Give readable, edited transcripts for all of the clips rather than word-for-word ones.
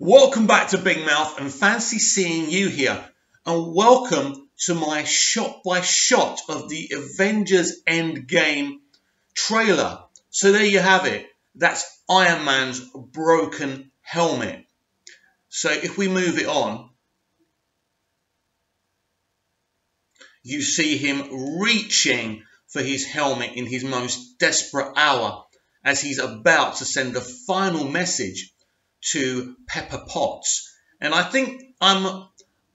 Welcome back to Big Mouth and fancy seeing you here. And welcome to my shot by shot of the Avengers Endgame trailer. So there you have it. That's Iron Man's broken helmet. So if we move it on, you see him reaching for his helmet in his most desperate hour as he's about to send the final message to Pepper Potts. And I think I'm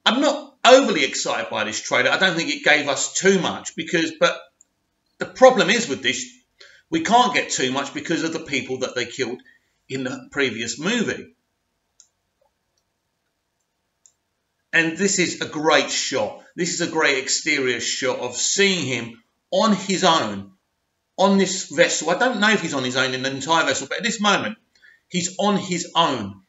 not overly excited by this trailer. I don't think it gave us too much but the problem is with this, we can't get too much because of the people that they killed in the previous movie. And this is a great shot. This is a great exterior shot of seeing him on his own on this vessel. I don't know if he's on his own in the entire vessel, but at this moment, he's on his own.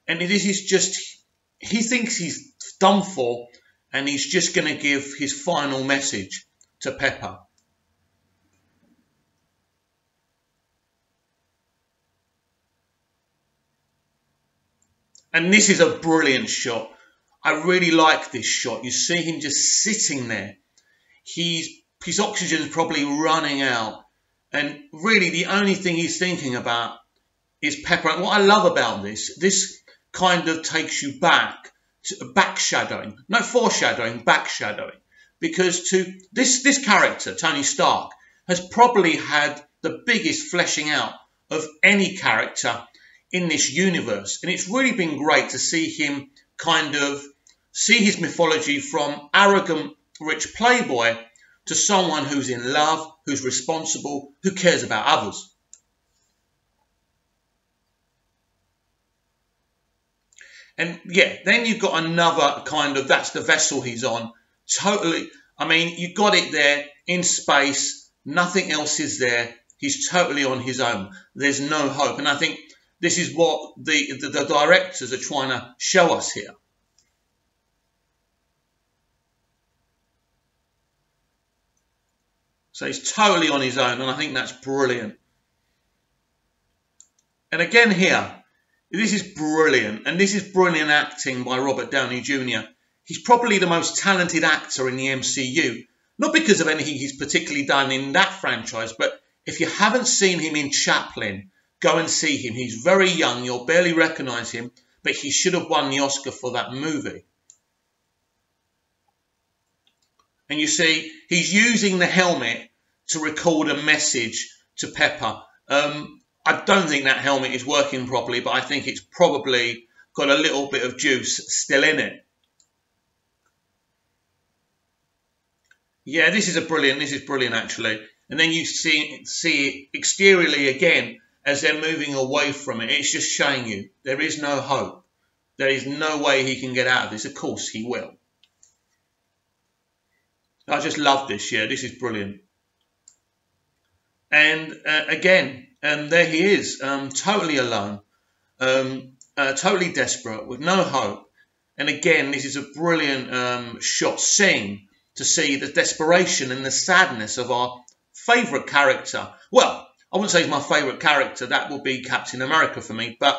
And this is just, he thinks he's done for, and he's just going to give his final message to Pepper. And this is a brilliant shot. I really like this shot. You see him just sitting there. His oxygen is probably running out. And really the only thing he's thinking about is Pepper. And what I love about this kind of takes you back to backshadowing. No, foreshadowing, backshadowing. Because to this character, Tony Stark, has probably had the biggest fleshing out of any character in this universe. And it's really been great to see him kind of see his mythology from arrogant, rich playboy to someone who's in love, who's responsible, who cares about others. And yeah, then you've got another kind of, that's the vessel he's on. Totally, I mean, you got it there in space. Nothing else is there. He's totally on his own. There's no hope. And I think this is what the directors are trying to show us here. So he's totally on his own, and I think that's brilliant. And again here, this is brilliant, and this is brilliant acting by Robert Downey Jr. He's probably the most talented actor in the MCU, not because of anything he's particularly done in that franchise, but if you haven't seen him in Chaplin, go and see him. He's very young, you'll barely recognise him, but he should have won the Oscar for that movie. And you see, he's using the helmet to record a message to Pepper. I don't think that helmet is working properly, but I think it's probably got a little bit of juice still in it. Yeah, this is brilliant actually. And then you see it exteriorly again as they're moving away from it. It's just showing you there is no hope. There is no way he can get out of this. Of course he will. I just love this. Yeah, this is brilliant. And again, there he is, totally alone, totally desperate, with no hope. And again, this is a brilliant shot scene to see the desperation and the sadness of our favourite character. Well, I wouldn't say he's my favourite character. That would be Captain America for me. But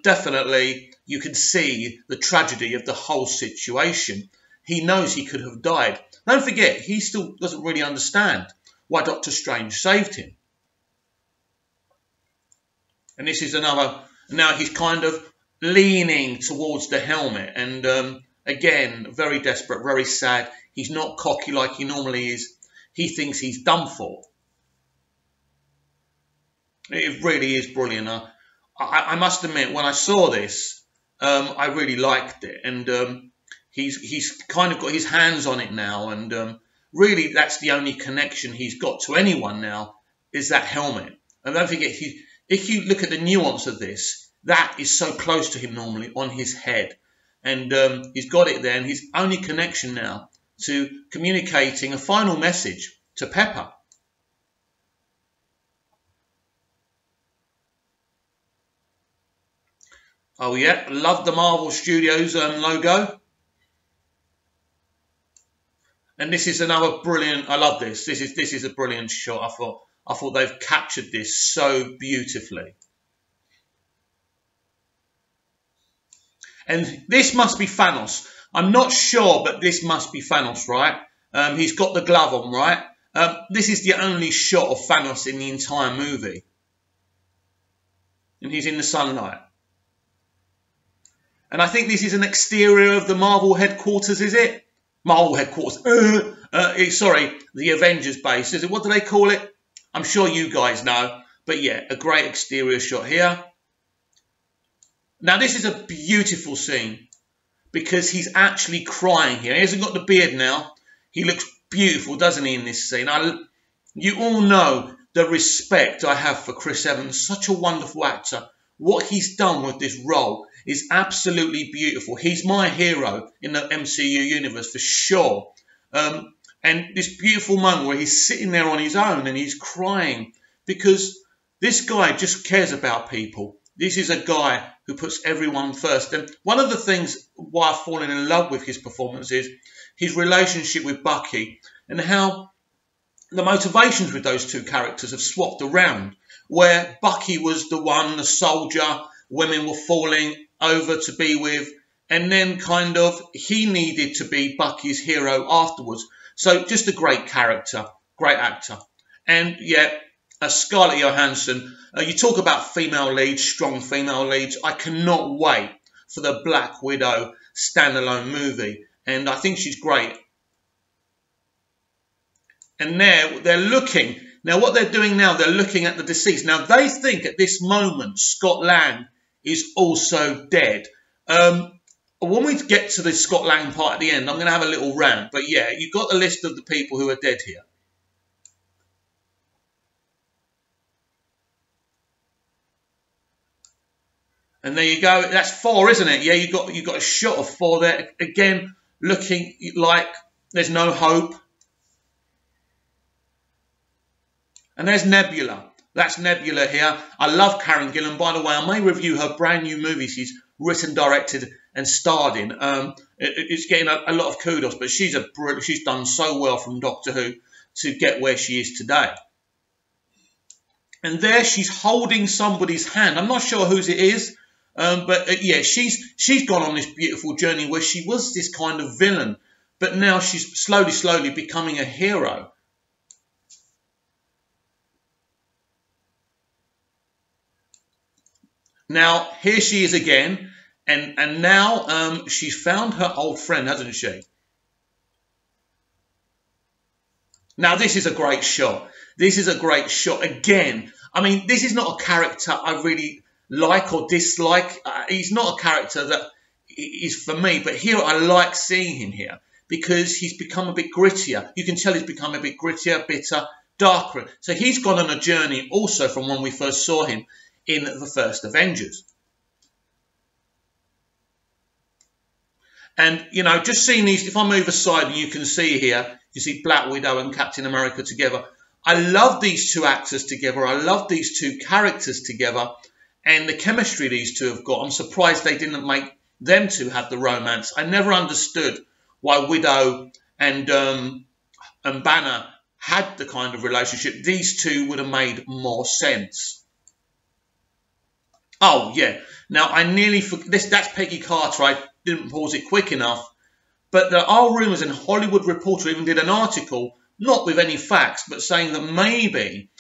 definitely you can see the tragedy of the whole situation. He knows he could have died. Don't forget, he still doesn't really understand why Doctor Strange saved him. And this is another, now he's kind of leaning towards the helmet. And again, very desperate, very sad. He's not cocky like he normally is. He thinks he's done for. It really is brilliant. I must admit, when I saw this, I really liked it. And he's kind of got his hands on it now. And really, that's the only connection he's got to anyone now, is that helmet. And don't forget, if you look at the nuance of this, that is so close to him normally on his head. And he's got it there, and his only connection now to communicating a final message to Pepper. Oh yeah, love the Marvel Studios logo. And this is another brilliant, I love this. This is a brilliant shot. I thought they've captured this so beautifully. And this must be Thanos. I'm not sure, but this must be Thanos, right? He's got the glove on, right? This is the only shot of Thanos in the entire movie. And he's in the sunlight. And I think this is an exterior of the Marvel headquarters, is it? Marvel headquarters. Sorry, the Avengers base. Is it? What do they call it? I'm sure you guys know. But yeah, a great exterior shot here. Now this is a beautiful scene because he's actually crying here. He hasn't got the beard now. He looks beautiful, doesn't he, in this scene? You all know the respect I have for Chris Evans. Such a wonderful actor. What he's done with this role is absolutely beautiful. He's my hero in the MCU universe for sure. And this beautiful moment where he's sitting there on his own and he's crying because this guy just cares about people. This is a guy who puts everyone first. And one of the things why I've fallen in love with his performance is his relationship with Bucky and how the motivations with those two characters have swapped around. Where Bucky was the one, the soldier, women were falling over to be with, and then kind of he needed to be Bucky's hero afterwards. So just a great character, great actor. And yeah, Scarlett Johansson, you talk about female leads, strong female leads. I cannot wait for the Black Widow standalone movie. And I think she's great. And they're looking. Now what they're doing now, they're looking at the deceased. Now they think at this moment Scott Lang is also dead. When we get to the Scott Lang part at the end, I'm going to have a little rant. But yeah, you've got the list of the people who are dead here. And there you go. That's 4, isn't it? Yeah, you got a shot of 4 there. Again, looking like there's no hope. And there's Nebula. That's Nebula here. I love Karen Gillan. By the way, I may review her brand new movie she's written, directed and starred in. It's getting a lot of kudos, but she's done so well from Doctor Who to get where she is today. And there she's holding somebody's hand. I'm not sure whose it is. But yeah, she's gone on this beautiful journey where she was this kind of villain, but now she's slowly becoming a hero. Now here she is again, and now she's found her old friend, hasn't she? Now this is a great shot. This is a great shot again. I mean, this is not a character I really like or dislike. He's not a character that is for me, but here I like seeing him here because he's become a bit grittier. You can tell he's become a bit grittier, bitter, darker. So he's gone on a journey also from when we first saw him in the first Avengers. And, you know, just seeing these, if I move aside and you can see here, you see Black Widow and Captain America together. I love these two actors together. I love these two characters together. And the chemistry these two have got, I'm surprised they didn't make them two have the romance. I never understood why Widow and Banner had the kind of relationship. These two would have made more sense. Oh, yeah. Now, I nearly forgot this. That's Peggy Carter. I didn't pause it quick enough. But there are rumours, and Hollywood Reporter even did an article, not with any facts, but saying that maybe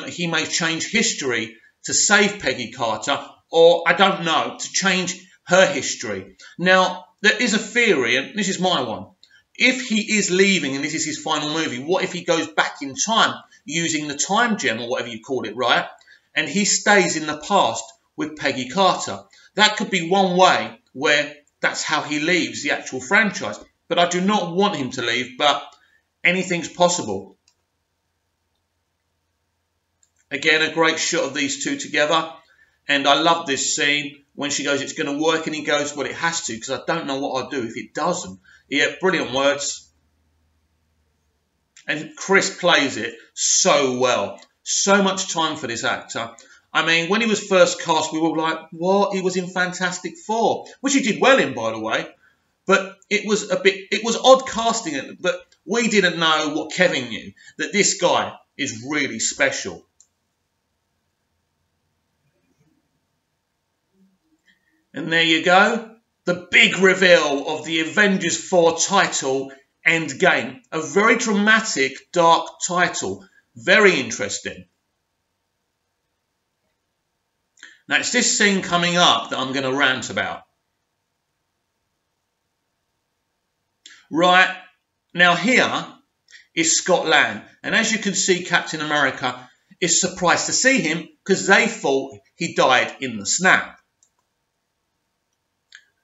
he may change history to save Peggy Carter, or, I don't know, to change her history. Now, there is a theory, and this is my one. If he is leaving, and this is his final movie, what if he goes back in time using the time gem, or whatever you call it, right? And he stays in the past with Peggy Carter. That could be one way where that's how he leaves the actual franchise. But I do not want him to leave, but anything's possible. Again, a great shot of these two together. And I love this scene when she goes, it's going to work. And he goes, well, it has to, because I don't know what I'll do if it doesn't. Yeah, brilliant words. And Chris plays it so well. So much time for this actor. I mean, when he was first cast, we were like, what? He was in Fantastic Four, which he did well in, by the way. But it was odd casting it. But we didn't know what Kevin knew, that this guy is really special. And there you go. the big reveal of the Avengers 4 title, Endgame. A very dramatic, dark title. Very interesting. Now, it's this scene coming up that I'm going to rant about. Right, now here is Scott Lang. And as you can see, Captain America is surprised to see him because they thought he died in the snap.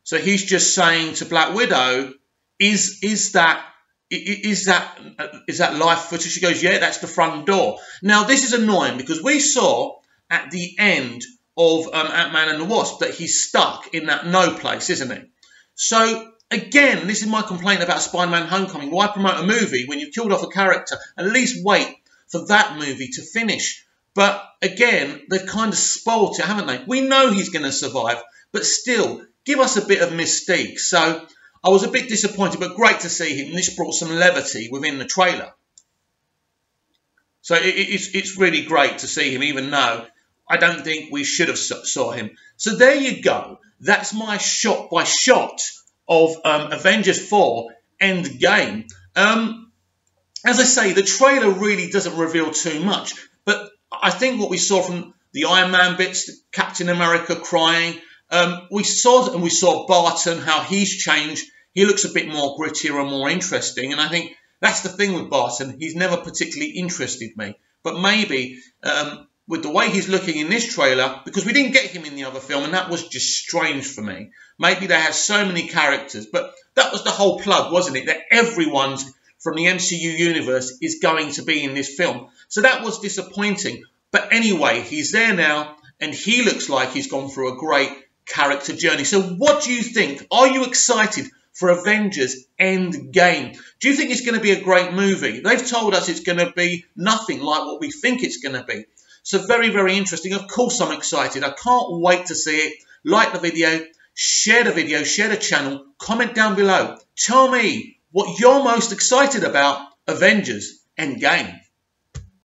So he's just saying to Black Widow, is that live footage? She goes, yeah, that's the front door. Now, this is annoying because we saw at the end of Ant-Man and the Wasp that he's stuck in that no place, isn't he? So, again, this is my complaint about Spider-Man Homecoming. Why promote a movie when you've killed off a character? At least wait for that movie to finish. But, again, they've kind of spoilt it, haven't they? We know he's going to survive, but still, give us a bit of mystique. So, I was a bit disappointed, but great to see him. This brought some levity within the trailer. So, it's really great to see him, even though I don't think we should have saw him. So there you go. That's my shot by shot of Avengers 4 Endgame. As I say, the trailer really doesn't reveal too much. But I think what we saw from the Iron Man bits, Captain America crying, we saw Barton, how he's changed. He looks a bit more grittier and more interesting. And I think that's the thing with Barton. He's never particularly interested me. But maybe with the way he's looking in this trailer, because we didn't get him in the other film, and that was just strange for me. Maybe they have so many characters, but that was the whole plug, wasn't it? That everyone from the MCU universe is going to be in this film. So that was disappointing. But anyway, he's there now, and he looks like he's gone through a great character journey. So what do you think? Are you excited for Avengers Endgame? Do you think it's going to be a great movie? They've told us it's going to be nothing like what we think it's going to be. So very, very interesting. Of course, I'm excited. I can't wait to see it. Like the video, share the channel, comment down below. Tell me what you're most excited about Avengers Endgame.